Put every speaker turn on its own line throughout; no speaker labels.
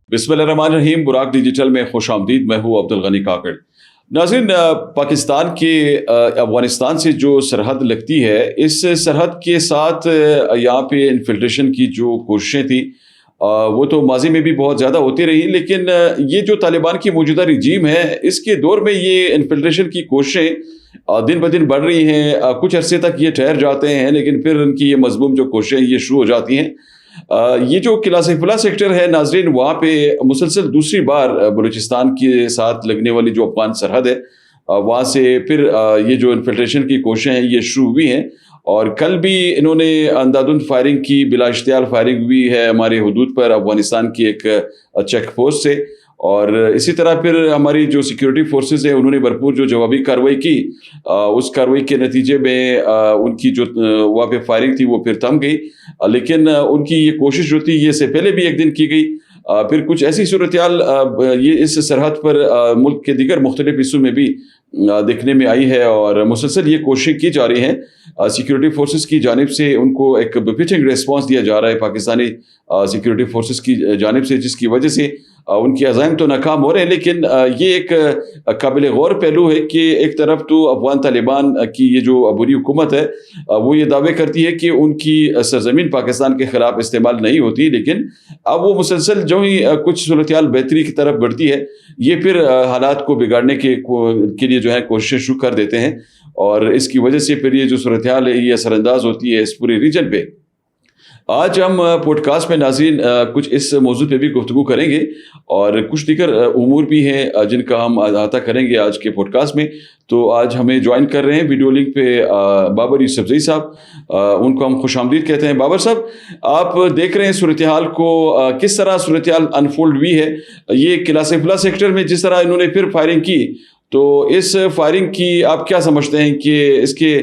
بسم اللہ الرحمن الرحیم. براق ڈیجیٹل میں خوش آمدید. میں ہوں عبد الغنی کاکڑ. ناظرین، پاکستان کے افغانستان سے جو سرحد لگتی ہے، اس سرحد کے ساتھ یہاں پہ انفلٹریشن کی جو کوششیں تھیں وہ تو ماضی میں بھی بہت زیادہ ہوتی رہی، لیکن یہ جو طالبان کی موجودہ رجیم ہے اس کے دور میں یہ انفلٹریشن کی کوششیں دن بدن بڑھ رہی ہیں. کچھ عرصے تک یہ ٹھہر جاتے ہیں، لیکن پھر ان کی یہ مضموم جو کوششیں یہ شروع ہو جاتی ہیں. یہ جو قلعہ سیف اللہ سیکٹر ہے ناظرین، وہاں پہ مسلسل دوسری بار بلوچستان کے ساتھ لگنے والی جو افغان سرحد ہے وہاں سے پھر یہ جو انفلٹریشن کی کوششیں ہیں یہ شروع ہوئی ہیں. اور کل بھی انہوں نے اندھادھند فائرنگ کی، بلا اشتعال فائرنگ ہوئی ہے ہمارے حدود پر افغانستان کی ایک چیک پوسٹ سے. اور اسی طرح پھر ہماری جو سیکیورٹی فورسز ہیں انہوں نے بھرپور جو جوابی کارروائی کی. اس کارروائی کے نتیجے میں ان کی جو وہاں پہ فائرنگ تھی وہ پھر تھم گئی، لیکن ان کی یہ کوشش جو تھی یہ سے پہلے بھی ایک دن کی گئی. پھر کچھ ایسی صورتحال یہ اس سرحد پر ملک کے دیگر مختلف حصوں میں بھی دیکھنے میں آئی ہے، اور مسلسل یہ کوششیں کی جا رہی ہیں سیکیورٹی فورسز کی جانب سے. ان کو ایک بفیٹنگ ریسپانس دیا جا رہا ہے پاکستانی سیکیورٹی فورسز کی جانب سے، جس کی وجہ سے ان کی عزائم تو ناکام ہو رہے ہیں. لیکن یہ ایک قابل غور پہلو ہے کہ ایک طرف تو افغان طالبان کی یہ جو عبوری حکومت ہے وہ یہ دعوے کرتی ہے کہ ان کی سرزمین پاکستان کے خلاف استعمال نہیں ہوتی، لیکن اب وہ مسلسل جو ہی کچھ صورتحال بہتری کی طرف بڑھتی ہے یہ پھر حالات کو بگاڑنے کے لیے جو ہے کوششیں شروع کر دیتے ہیں، اور اس کی وجہ سے پھر یہ جو صورتحال ہے یہ اثر انداز ہوتی ہے اس پورے ریجن پہ. آج ہم پوڈ کاسٹ میں ناظرین کچھ اس موضوع پہ بھی گفتگو کریں گے، اور کچھ دیگر امور بھی ہیں جن کا ہم احاطہ کریں گے آج کے پوڈ کاسٹ میں. تو آج ہمیں جوائن کر رہے ہیں ویڈیو لنک پہ بابر یوسفزئی صاحب. ان کو ہم خوش آمدید کہتے ہیں. بابر صاحب، آپ دیکھ رہے ہیں صورتحال کو، کس طرح صورتحال انفولڈ ہوئی ہے. یہ قلعہ سیف اللہ سیکٹر میں جس طرح انہوں نے پھر فائرنگ کی، تو اس فائرنگ کی آپ کیا سمجھتے ہیں کہ اس کے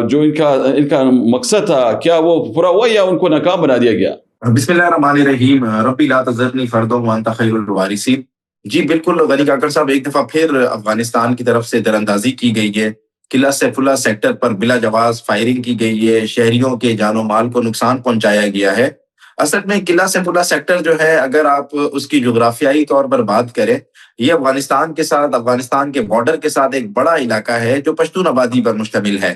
جو ان کا مقصد تھا کیا وہ پورا ہوا یا ان کو ناکام بنا دیا گیا؟
بسم اللہ الرحمن الرحیم. ربی لا تذرنی فردا وانت خیر الوارثین. جی بالکل غنی کاکڑ صاحب، ایک دفعہ پھر افغانستان کی طرف سے دراندازی کی گئی ہے. قلعہ سیف اللہ سیکٹر پر بلا جواز فائرنگ کی گئی ہے، شہریوں کے جان و مال کو نقصان پہنچایا گیا ہے. اصل میں قلعہ سیف اللہ سیکٹر جو ہے، اگر آپ اس کی جغرافیائی طور پر بات کریں، یہ افغانستان کے ساتھ، افغانستان کے بارڈر کے ساتھ ایک بڑا علاقہ ہے جو پشتون آبادی پر مشتمل ہے.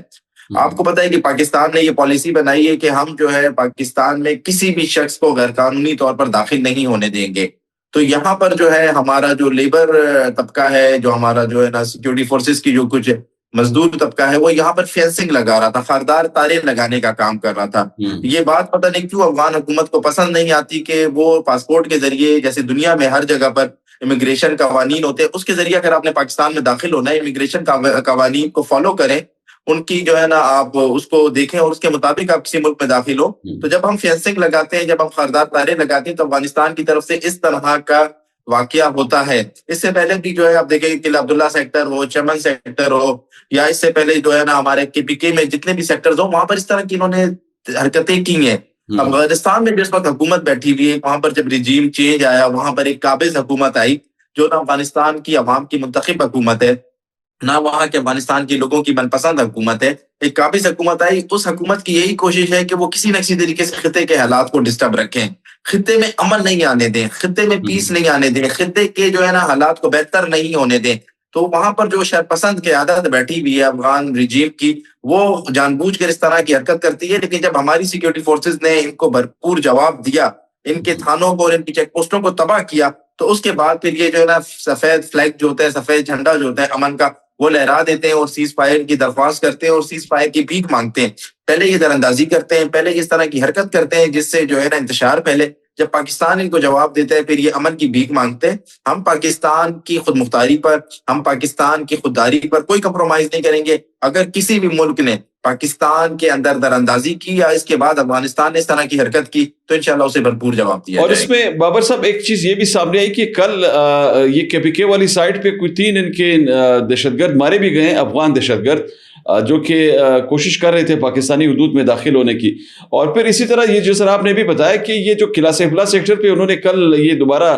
آپ کو پتہ ہے کہ پاکستان نے یہ پالیسی بنائی ہے کہ ہم جو ہے پاکستان میں کسی بھی شخص کو غیر قانونی طور پر داخل نہیں ہونے دیں گے. تو یہاں پر جو ہے ہمارا جو لیبر طبقہ ہے، جو ہمارا جو ہے نا سیکیورٹی فورسز کی جو کچھ مزدور طبقہ ہے، وہ یہاں پر فینسنگ لگا رہا تھا، خاردار تاریں لگانے کا کام کر رہا تھا. یہ بات پتہ نہیں کیوں افغان حکومت کو پسند نہیں آتی کہ وہ پاسپورٹ کے ذریعے، جیسے دنیا میں ہر جگہ پر امیگریشن قوانین ہوتے ہیں، اس کے ذریعے اگر آپ نے پاکستان میں داخل ہونا ہے، امیگریشن قوانین کو فالو کریں، ان کی جو ہے نا آپ اس کو دیکھیں اور اس کے مطابق آپ کسی ملک میں داخل ہو. تو جب ہم فینسنگ لگاتے ہیں، جب ہم خاردار تاریں لگاتے ہیں، تو افغانستان کی طرف سے اس طرح کا واقعہ ہوتا ہے. اس سے پہلے بھی جو ہے آپ دیکھیں قلعہ عبداللہ سیکٹر ہو، چمن سیکٹر ہو، یا اس سے پہلے جو ہے نا ہمارے KPK میں جتنے بھی سیکٹرز ہوں، وہاں پر اس طرح کی انہوں نے حرکتیں کی ہیں. افغانستان میں جس وقت حکومت بیٹھی ہوئی ہے، وہاں پر جب رجیم چینج آیا، وہاں پر ایک قابض حکومت آئی جو نہ افغانستان کی عوام کی منتخب حکومت ہے، نہ وہاں کے افغانستان کے لوگوں کی من پسند حکومت ہے. ایک قابض حکومت آئی، اس حکومت کی یہی کوشش ہے کہ وہ کسی نہ کسی طریقے سے خطے کے حالات کو ڈسٹرب رکھیں، خطے میں امن نہیں آنے دیں، خطے میں پیس نہیں آنے دیں، خطے کے جو ہے نا حالات کو بہتر نہیں ہونے دیں. تو وہاں پر جو شرپسند قیادت بیٹھی ہوئی ہے افغان رجیم کی، وہ جان بوجھ کر اس طرح کی حرکت کرتی ہے. لیکن جب ہماری سیکیورٹی فورسز نے ان کو بھرپور جواب دیا، ان کے تھانوں کو اور ان کی چیک پوسٹوں کو تباہ کیا، تو اس کے بعد پھر یہ جو ہے نا سفید فلیگ جو ہوتا ہے، سفید جھنڈا جو ہوتا ہے امن کا، وہ لہرا دیتے ہیں اور سیز فائر کی درخواست کرتے ہیں اور سیز فائر کی بھیک مانگتے ہیں. پہلے یہ دراندازی کرتے ہیں، پہلے اس طرح کی حرکت کرتے ہیں جس سے جو ہے نا انتشار پہلے. جب پاکستان ان کو جواب دیتا ہے، پھر یہ امن کی بھیک مانگتے ہیں. ہم پاکستان کی خود مختاری پر، ہم پاکستان کی خودداری پر کوئی کمپرومائز نہیں کریں گے. اگر کسی بھی ملک نے پاکستان کے اندر دراندازی کی یا اس کے بعد افغانستان نے اس طرح کی حرکت کی، تو انشاءاللہ اسے بھرپور جواب دیا
اور
جائے.
اس میں بابر صاحب ایک چیز یہ بھی سامنے آئی کہ کل یہ KPK والی سائٹ پہ کوئی 3 ان کے دہشت گرد مارے بھی گئے ہیں، افغان دہشت گرد. جو کہ کوشش کر رہے تھے پاکستانی حدود میں داخل ہونے کی. اور پھر اسی طرح یہ جس طرح آپ نے بھی بتایا کہ یہ جو قلعہ سیف اللہ سیکٹر پہ انہوں نے کل یہ دوبارہ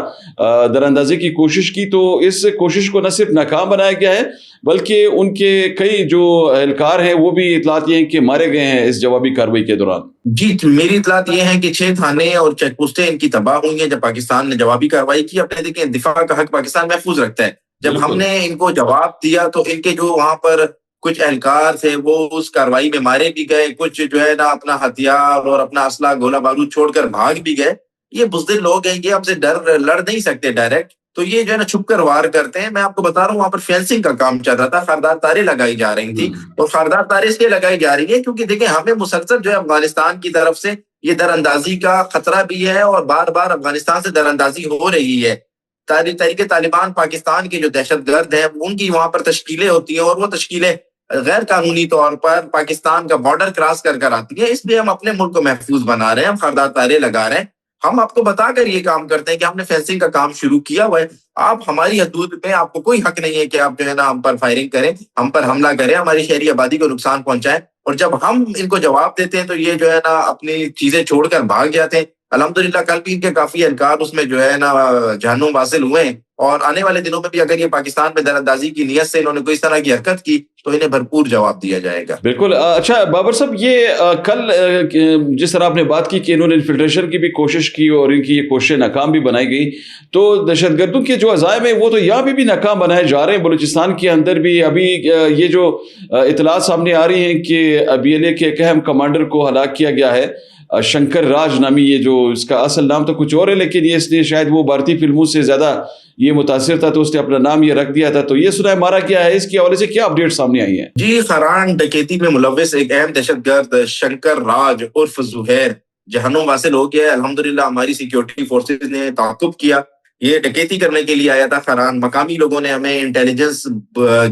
دراندازی کی کوشش کی, تو اس کوشش کو نہ صرف ناکام بنایا گیا ہے بلکہ ان کے کئی جو اہلکار ہیں وہ بھی اطلاعات یہ ہیں کہ مارے گئے ہیں اس جوابی کارروائی کے دوران.
جی, میری اطلاعات یہ ہیں کہ 6 تھانے اور چیک پوسٹیں ان کی تباہ ہوئی ہیں جب پاکستان نے جوابی کارروائی کی. اپنے دیکھیں, دفاع کا حق پاکستان محفوظ رکھتا ہے. جب ہم نے ان کو جواب دیا تو ان کے جو وہاں پر کچھ اہلکار تھے وہ اس کارروائی میں مارے بھی گئے, کچھ جو ہے نا اپنا ہتھیار اور اپنا اسلحہ گولہ بارود چھوڑ کر بھاگ بھی گئے. یہ بزدل لوگ ہیں, یہ ہم سے لڑ نہیں سکتے ڈائریکٹ, تو یہ جو ہے نا چھپ کر وار کرتے ہیں. میں آپ کو بتا رہا ہوں, وہاں پر فینسنگ کا کام چل رہا تھا, خاردار تاریں لگائی جا رہی تھی, اور خاردار تاریں اس لیے لگائی جا رہی ہے کیونکہ دیکھیں ہمیں مسلسل جو ہے افغانستان کی طرف سے یہ دراندازی کا خطرہ بھی ہے, اور بار بار افغانستان سے دراندازی ہو رہی ہے. تحریک طالبان پاکستان کے جو دہشت گرد ہیں ان کی وہاں پر تشکیلیں ہوتی ہیں, اور وہ تشکیلیں غیر قانونی طور پر پاکستان کا بارڈر کراس کر آتی ہیں. اس لیے ہم اپنے ملک کو محفوظ بنا رہے ہیں, ہم خاردار تاریں لگا رہے ہیں. ہم آپ کو بتا کر یہ کام کرتے ہیں کہ ہم نے فینسنگ کا کام شروع کیا ہوا ہے. آپ ہماری حدود میں, آپ کو کوئی حق نہیں ہے کہ آپ جو ہے نا ہم پر فائرنگ کریں, ہم پر حملہ کریں, ہماری شہری آبادی کو نقصان پہنچائیں. اور جب ہم ان کو جواب دیتے ہیں تو یہ جو ہے نا اپنی چیزیں چھوڑ کر بھاگ جاتے ہیں. الحمدللہ کل بھی ان کے کافی اہلکار اس میں جو ہے نا جہنم حاصل ہوئے ہیں, اور آنے والے دنوں میں بھی اگر یہ پاکستان میں دراندازی کی نیت سے انہوں نے کوئی اس طرح کی حرکت کی تو انہیں بھرپور جواب دیا جائے گا.
بالکل. اچھا بابر صاحب, یہ کل جس طرح آپ نے بات کی کہ انہوں نے انفلٹریشن کی بھی کوشش کی اور ان کی یہ کوششیں ناکام بھی بنائی گئی, تو دہشت گردوں کے جو عزائم ہیں وہ تو یہاں بھی ناکام بنائے جا رہے ہیں. بلوچستان کے اندر بھی ابھی یہ جو اطلاعات سامنے آ رہی ہیں کہ BLA کے ایک اہم کمانڈر کو ہلاک کیا گیا ہے, شنکر راج نامی, یہ جو اس کا اصل نام تو کچھ اور ہے لیکن یہ اس لیے شاید وہ بھارتی فلموں سے زیادہ یہ متاثر تھا تو اس نے اپنا نام یہ رکھ دیا تھا. تو یہ سنا ہے مارا کیا ہے, اس کے حوالے سے کیا اپڈیٹ سامنے آئی ہیں؟
جی, خران ڈکیتی میں ملوث ایک اہم دہشت گرد شنکر راج عرف زہیر جہنم حاصل ہو گیا ہے. الحمدللہ ہماری سیکیورٹی فورسز نے تعاقب کیا. یہ ڈکیتی کرنے کے لیے آیا تھا خران. مقامی لوگوں نے ہمیں انٹیلیجنس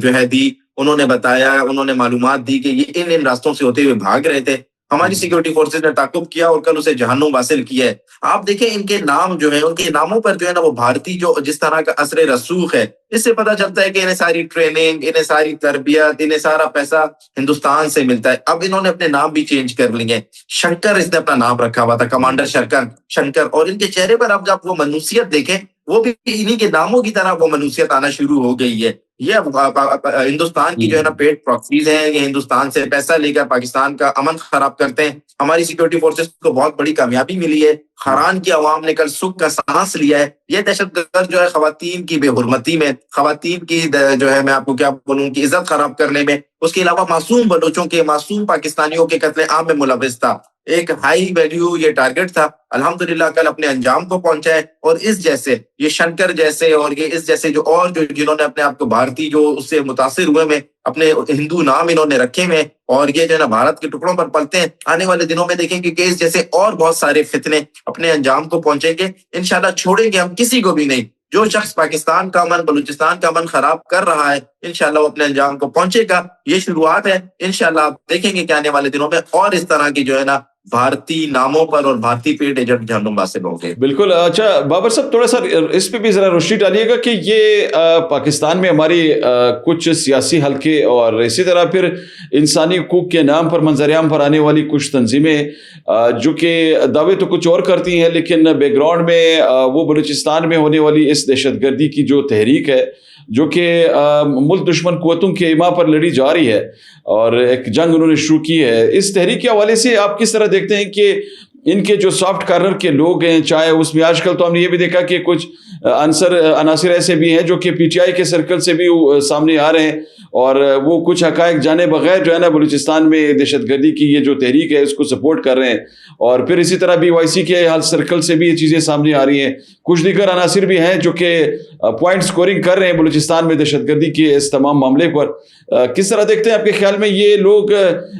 جو ہے دی, انہوں نے بتایا, انہوں نے معلومات دی کہ یہ ان راستوں سے ہوتے ہوئے بھاگ رہے تھے. ہماری سیکیورٹی فورسز نے تعاقب کیا اور کل اسے جہنم حاصل کیا ہے. آپ دیکھیں ان کے نام جو ہے, ان کے ناموں پر جو ہے نا وہ بھارتی جو جس طرح کا اثر رسوخ ہے, اس سے پتہ چلتا ہے کہ انہیں ساری ٹریننگ, انہیں ساری تربیت, انہیں سارا پیسہ ہندوستان سے ملتا ہے. اب انہوں نے اپنے نام بھی چینج کر لیے, شنکر اس نے اپنا نام رکھا ہوا تھا, کمانڈر شنکر. اور ان کے چہرے پر اب جب وہ منوسیت دیکھیں, وہ بھی انہی کے ناموں کی طرح وہ منوسیت آنا شروع ہو گئی ہے. یہ ہندوستان کی جو ہے نا پیڈ پراکسیز ہیں, یہ ہندوستان سے پیسہ لے کر پاکستان کا امن خراب کرتے ہیں. ہماری سیکیورٹی فورسز کو بہت بڑی کامیابی ملی ہے. خران کی عوام نے کل سکھ کا سانس لیا ہے. یہ دہشت گرد جو ہے خواتین کی بے حرمتی میں, خواتین کی جو ہے میں آپ کو کیا بولوں کی عزت خراب کرنے میں, اس کے علاوہ معصوم بلوچوں کے, معصوم پاکستانیوں کے قتل عام میں ملوث تھا. ایک ہائی ویلیو یہ ٹارگٹ تھا. الحمدللہ کل اپنے انجام کو پہنچا ہے. اور اس جیسے یہ شنکر جیسے اور یہ اس جیسے جو اور جو جنہوں نے اپنے آپ کو بھارتی جو اس سے متاثر ہوئے میں اپنے ہندو نام انہوں نے رکھے میں, اور یہ جو ہے نا بھارت کے ٹکڑوں پر پلتے ہیں, آنے والے دنوں میں دیکھیں گے کہ اس جیسے اور بہت سارے فتنے اپنے انجام کو پہنچیں گے. انشاءاللہ چھوڑیں گے ہم کسی کو بھی نہیں. جو شخص پاکستان کا امن, بلوچستان کا امن خراب کر رہا ہے, انشاءاللہ وہ اپنے انجام کو پہنچے گا. یہ شروعات ہے. انشاءاللہ آپ دیکھیں گے کہ آنے والے دنوں میں اور اس طرح کی جو ہے نا بھارتی ناموں پر اور بھارتی پیٹ ایجنٹ جہنم حاصل ہوں گے.
بالکل. اچھا بابر صاحب, تھوڑا سا اس پہ بھی ذرا روشنی ڈالیے گا کہ یہ پاکستان میں ہماری کچھ سیاسی حلقے اور اسی طرح پھر انسانی حقوق کے نام پر منظر عام پر آنے والی کچھ تنظیمیں جو کہ دعوے تو کچھ اور کرتی ہیں لیکن بیک گراؤنڈ میں وہ بلوچستان میں ہونے والی اس دہشت گردی کی جو تحریک ہے جو کہ ملک دشمن قوتوں کے ایما پر لڑی جا رہی ہے اور ایک جنگ انہوں نے شروع کی ہے, اس تحریک کے حوالے سے آپ کس طرح دیکھتے ہیں کہ ان کے جو سافٹ کارنر کے لوگ ہیں, چاہے اس میں آج کل تو ہم نے یہ بھی دیکھا کہ کچھ عناصر ایسے بھی ہیں جو کہ PTI کے سرکل سے بھی سامنے آ رہے ہیں اور وہ کچھ حقائق جانے بغیر جو ہے نا بلوچستان میں دہشت گردی کی یہ جو تحریک ہے اس کو سپورٹ کر رہے ہیں, اور پھر اسی طرح BYC کے حال سرکل سے بھی یہ چیزیں سامنے آ رہی ہیں. کچھ دیگر عناصر بھی ہیں جو کہ پوائنٹ سکورنگ کر رہے ہیں بلوچستان میں دہشت گردی کے اس تمام معاملے پر. کس طرح دیکھتے ہیں آپ کے خیال میں یہ لوگ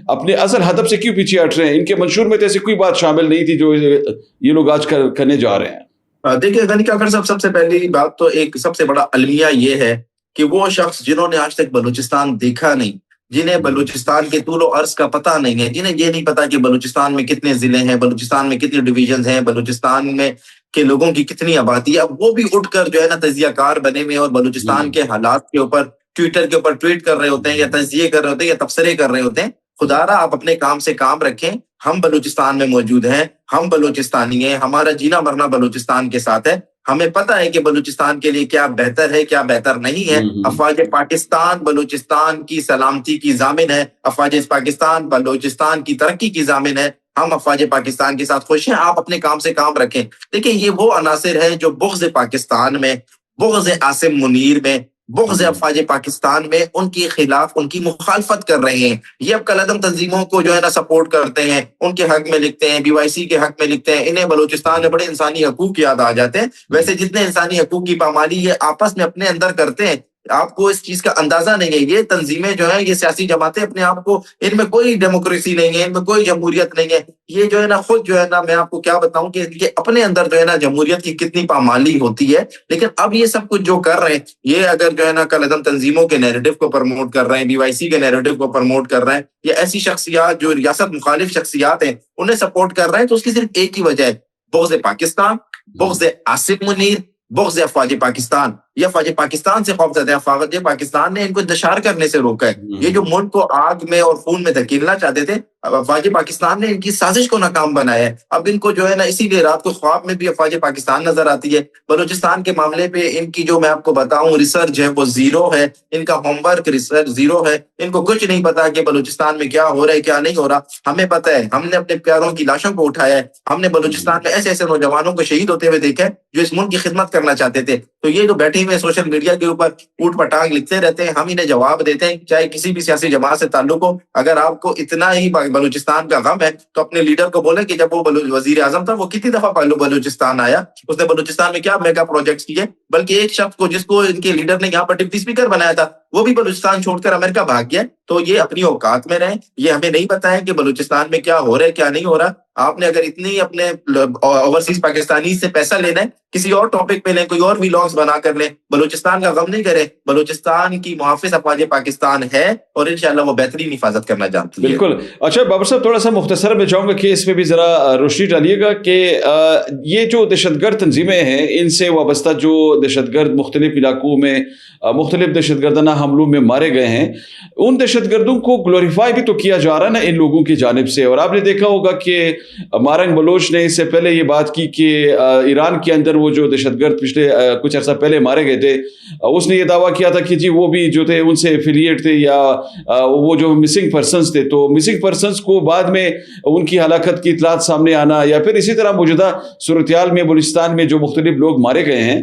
اپنے اصل ہدف سے کیوں پیچھے ہٹ رہے ہیں؟ ان کے منشور میں تو ایسی کوئی بات شامل نہیں تھی جو یہ لوگ آج کرنے جا رہے ہیں.
دیکھیں غنی کاکڑ صاحب, سب سے پہلی بات تو ایک سب سے بڑا المیہ یہ ہے کہ وہ شخص جنہوں نے آج تک بلوچستان دیکھا نہیں, جنہیں بلوچستان کے طول و عرض کا پتہ نہیں ہے, جنہیں یہ نہیں پتا کہ بلوچستان میں کتنے ضلع ہیں, بلوچستان میں کتنی ڈویژنز ہیں, بلوچستان میں کے لوگوں کی کتنی آبادی ہے, اب وہ بھی اٹھ کر جو ہے نا تجزیہ کار بنے ہوئے اور بلوچستان کے حالات کے اوپر ٹویٹر کے اوپر ٹویٹ کر رہے ہوتے ہیں یا تجزیے کر رہے ہوتے ہیں یا تبصرے کر رہے ہوتے ہیں. خدا را آپ اپنے کام سے کام رکھیں. ہم بلوچستان میں موجود ہیں, ہم بلوچستانی ہیں, ہمارا جینا مرنا بلوچستان کے ساتھ ہے. ہمیں پتہ ہے کہ بلوچستان کے لیے کیا بہتر ہے کیا بہتر نہیں ہے. افواج پاکستان بلوچستان کی سلامتی کی ضامن ہے, افواج پاکستان بلوچستان کی ترقی کی ضامن ہے. ہم افواج پاکستان کے ساتھ خوش ہیں. آپ اپنے کام سے کام رکھیں. دیکھیں یہ وہ عناصر ہیں جو بغض پاکستان میں, بغض عاصم منیر میں, بغض افواج پاکستان میں ان کے خلاف ان کی مخالفت کر رہے ہیں. یہ اب کالعدم تنظیموں کو جو ہے نا سپورٹ کرتے ہیں, ان کے حق میں لکھتے ہیں, BYC کے حق میں لکھتے ہیں. انہیں بلوچستان میں بڑے انسانی حقوق یاد آ جاتے ہیں. ویسے جتنے انسانی حقوق کی پامالی یہ آپس میں اپنے اندر کرتے ہیں, آپ کو اس چیز کا اندازہ نہیں ہے. یہ تنظیمیں جو ہیں, یہ سیاسی جماعتیں اپنے آپ کو, ان میں کوئی ڈیموکریسی نہیں ہے, ان میں کوئی جمہوریت نہیں ہے. یہ جو ہے نا خود جو ہے نا, میں آپ کو کیا بتاؤں کہ یہ اپنے اندر جو ہے نا جمہوریت کی کتنی پامالی ہوتی ہے. لیکن اب یہ سب کچھ جو کر رہے ہیں, یہ اگر جو ہے نا کالعدم تنظیموں کے نیریٹو کو پروموٹ کر رہے ہیں, BYC کے نیریٹو کو پروموٹ کر رہے ہیں, یا ایسی شخصیات جو ریاست مخالف شخصیات ہیں انہیں سپورٹ کر رہے ہیں, تو اس کی صرف ایک ہی وجہ ہے, بغض پاکستان, بغض عاصم منیر, بغض افواج پاکستان. یہ افواج پاکستان سے خوفزدہ ہیں. افواج پاکستان نے ان کو انتشار کرنے سے روکا ہے. یہ جو ملک کو آگ میں اور خون میں دھکیلنا چاہتے تھے, افواج پاکستان نے ان کی سازش کو ناکام بنایا ہے. اب ان کو جو ہے نا اسی لیے رات کو خواب میں بھی افواج پاکستان نظر آتی ہے. بلوچستان کے معاملے پہ ان کی جو میں آپ کو بتاؤں ریسرچ ہے وہ زیرو ہے, ان کا ہوم ورک ریسرچ زیرو ہے. ان کو کچھ نہیں پتا کہ بلوچستان میں کیا ہو رہا ہے کیا نہیں ہو رہا. ہمیں پتہ ہے, ہم نے اپنے پیاروں کی لاشوں کو اٹھایا ہے. ہم نے بلوچستان میں ایسے ایسے نوجوانوں کو شہید ہوتے ہوئے دیکھا ہے جو اس ملک کی خدمت کرنا چاہتے تھے. تو یہ جو بیٹھے ہوئے سوشل میڈیا کے اوپر اوٹ پٹانگ لکھتے رہتے ہیں, ہم انہیں جواب دیتے ہیں, چاہے کسی بھی سیاسی جماعت سے تعلق ہو. اگر آپ کو اتنا ہی بلوچستان کا غم ہے تو اپنے لیڈر کو بولیں کہ جب وہ وزیر اعظم تھا وہ کتنی دفعہ بلوچستان آیا, اس نے بلوچستان میں کیا میگا پروجیکٹس کیے. بلکہ ایک شخص کو جس کو ان کے لیڈر نے یہاں پر ڈپٹی اسپیکر بنایا تھا وہ بھی بلوچستان چھوڑ کر امریکہ بھاگ گیا. تو یہ اپنی اوقات میں رہیں. یہ ہمیں نہیں پتا ہے کہ بلوچستان میں کیا ہو رہا ہے کیا نہیں ہو رہا. آپ نے اگر اتنی اپنے اوورسیز پاکستانی سے پیسہ لینا ہے, کسی اور ٹاپک پہ لیں, کوئی اور ویلاگز بنا کر لیں, بلوچستان کا غم نہیں کریں. بلوچستان کی محافظ افواج پاکستان ہے اور انشاءاللہ وہ بہترین حفاظت کرنا جانتی ہے.
بالکل. اچھا بابر صاحب, تھوڑا سا مختصر میں چاہوں گا کہ اس پہ بھی ذرا روشنی ڈالیے گا کہ یہ جو دہشت گرد تنظیمیں ہیں, ان سے وابستہ جو دہشت گرد مختلف علاقوں میں مختلف دہشت گردانہ حملوں میں مارے گئے ہیں, ان دہشت گردوں کو گلوریفائی بھی تو کیا جا رہا ہے نا ان لوگوں کی جانب سے. اور آپ نے دیکھا ہوگا کہ مارنگ بلوچ نے اس سے پہلے یہ بات کی کہ ایران کے اندر وہ جو دہشت گرد پچھلے کچھ عرصہ پہلے مارے گئے تھے, اس نے یہ دعویٰ کیا تھا کہ جی وہ بھی جو تھے ان سے ایفیلیٹ تھے یا وہ جو مسنگ پرسنز تھے. تو مسنگ پرسنز کو بعد میں ان کی ہلاکت کی اطلاعات سامنے آنا, یا پھر اسی طرح موجودہ صورتحال میں بلوچستان میں جو مختلف لوگ مارے گئے ہیں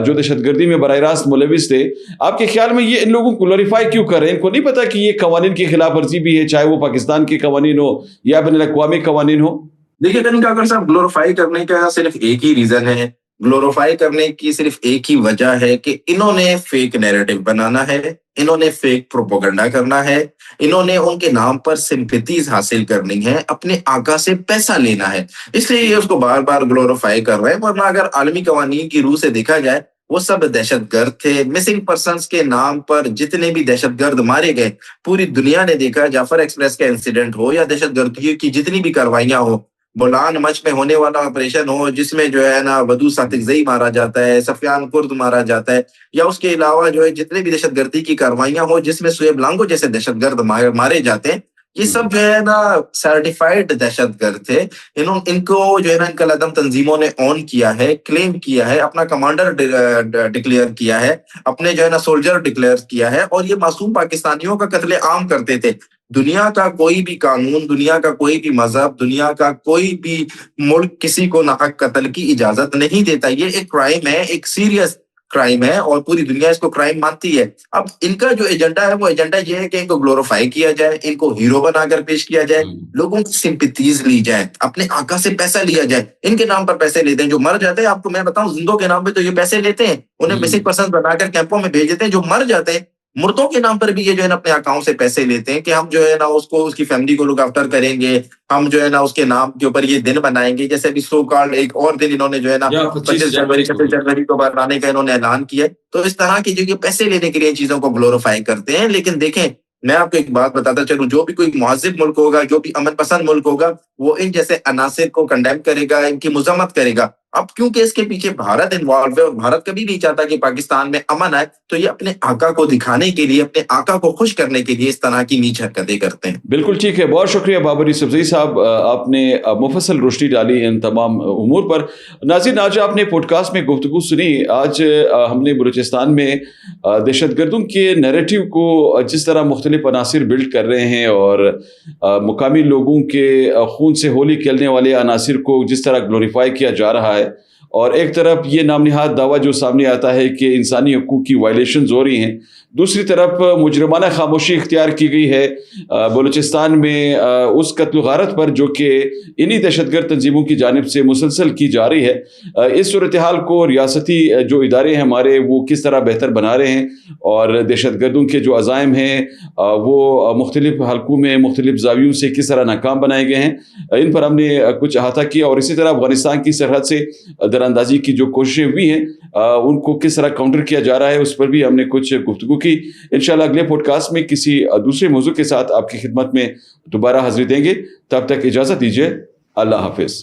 جو دہشت گردی میں براہ راست ملوث تھے, آپ کے خیال میں یہ ان لوگوں کو گلوریفائی کیوں کر رہے ہیں؟ ان کو نہیں پتا کہ یہ قوانین کی خلاف ورزی بھی ہے, چاہے وہ پاکستان کے قوانین ہو یا بین الاقوامی قوانین ہو؟
دیکھیے غنی کاکڑ صاحب, گلوریفائی کرنے کا صرف ایک ہی ریزن ہے, گلوریفائی کرنے کی صرف ایک ہی وجہ ہے کہ انہوں نے فیک نیریٹو بنانا ہے, انہوں نے فیک پروپیگنڈا کرنا ہے, انہوں نے ان کے نام پر سمپیتیز حاصل کرنی ہے, اپنے آقا سے پیسہ لینا ہے, اس لیے یہ اس کو بار بار گلوریفائی کر رہے ہیں. ورنہ اگر عالمی قوانین کی روح سے دیکھا جائے وہ سب دہشت گرد تھے. مسنگ پرسنز کے نام پر جتنے بھی دہشت گرد مارے گئے پوری دنیا نے دیکھا, جعفر ایکسپریس کا انسیڈنٹ ہو یا دہشت گردی کی جتنی بھی کاروائیاں ہو, بولان مچ میں ہونے والا آپریشن ہو جس میں جو ہے نا ودود صادقزئی مارا جاتا ہے, سفیان کرد مارا جاتا ہے, یا اس کے علاوہ جو ہے جتنے بھی دہشت گردی کی کاروائیاں ہو جس میں سویب لانگو جیسے دہشت گرد مارے جاتے ہیں, یہ سب جو ہے نا سرٹیفائڈ دہشت گرد تھے. ان کو جو ہے نا ان کالعدم تنظیموں نے اون کیا ہے, کلیم کیا ہے, اپنا کمانڈر ڈکلیئر کیا ہے, اپنے جو ہے نا سولجر ڈکلیئر کیا ہے, اور یہ معصوم پاکستانیوں کا قتل عام کرتے تھے. دنیا کا کوئی بھی قانون, دنیا کا کوئی بھی مذہب, دنیا کا کوئی بھی ملک کسی کو ناحق قتل کی اجازت نہیں دیتا. یہ ایک کرائم ہے, ایک سیریس کرائم ہے, اور پوری دنیا اس کو کرائم مانتی ہے. اب ان کا جو ایجنڈا ہے وہ ایجنڈا یہ ہے کہ ان کو گلوریفائی کیا جائے, ان کو ہیرو بنا کر پیش کیا جائے, لوگوں کی سمپیتیز لی جائے, اپنے آقا سے پیسہ لیا جائے. ان کے نام پر پیسے لیتے ہیں جو مر جاتے ہیں. آپ کو میں بتاؤں, زندوں کے نام پہ تو یہ پیسے لیتے ہیں, انہیں مسنگ پرسن بنا کر کیمپوں میں بھیج دیتے ہیں. جو مر جاتے ہیں مردوں کے نام پر بھی یہ جو ہے نا اپنے اکاؤنٹ سے پیسے لیتے ہیں کہ ہم جو ہے نا اس کو, اس کی فیملی کو لک آفٹر کریں گے, ہم جو ہے نا اس کے نام کے اوپر یہ دن بنائیں گے. جیسے ابھی سو کالڈ ایک اور دن انہوں نے جو ہے نا 25 جنوری کو بنانے کا انہوں نے اعلان کیا. تو اس طرح کی جو پیسے لینے کے لیے چیزوں کو گلوریفائی کرتے ہیں. لیکن دیکھیں, میں آپ کو ایک بات بتاتا چلوں, جو بھی کوئی مہذب ملک ہوگا, جو بھی امن پسند ملک ہوگا, وہ ان جیسے عناصر کو کنڈیم کرے گا, ان کی مذمت کرے گا. اب کیونکہ اس کے پیچھے بھارت انوالو ہے اور بھارت کبھی نہیں چاہتا کہ پاکستان میں امن آئے، تو یہ اپنے آقا کو دکھانے کے لیے، اپنے آقا کو خوش کرنے کے لیے اس طرح کی نیچ حرکتیں کرتے ہیں۔
بالکل ٹھیک ہے، بہت شکریہ بابر یوسفزئی صاحب، آپ نے مفصل روشنی ڈالی ان تمام امور پر۔ ناظرین، آج آپ نے پوڈ کاسٹ میں گفتگو سنی۔ آج ہم نے بلوچستان میں دہشت گردوں کے نیریٹو کو جس طرح مختلف عناصر بلڈ کر رہے ہیں اور مقامی لوگوں کے خون سے ہولی کھیلنے والے عناصر کو جس طرح گلوریفائی کیا جا رہا ہے، اور ایک طرف یہ نام نہاد دعویٰ جو سامنے آتا ہے کہ انسانی حقوق کی وائلیشنز ہو رہی ہیں، دوسری طرف مجرمانہ خاموشی اختیار کی گئی ہے بلوچستان میں اس قتل و غارت پر جو کہ انہی دہشت گرد تنظیموں کی جانب سے مسلسل کی جا رہی ہے۔ اس صورتحال کو ریاستی جو ادارے ہیں ہمارے وہ کس طرح بہتر بنا رہے ہیں، اور دہشت گردوں کے جو عزائم ہیں وہ مختلف حلقوں میں مختلف زاویوں سے کس طرح ناکام بنائے گئے ہیں، ان پر ہم نے کچھ احاطہ کیا، اور اسی طرح افغانستان کی سرحد سے اندازی کی جو کوششیں ہوئی ہیں ان کو کس طرح کاؤنٹر کیا جا رہا ہے، اس پر بھی ہم نے کچھ گفتگو کی۔ انشاءاللہ اگلے پوڈ کاسٹ میں کسی دوسرے موضوع کے ساتھ آپ کی خدمت میں دوبارہ حاضری دیں گے۔ تب تک اجازت دیجیے، اللہ حافظ۔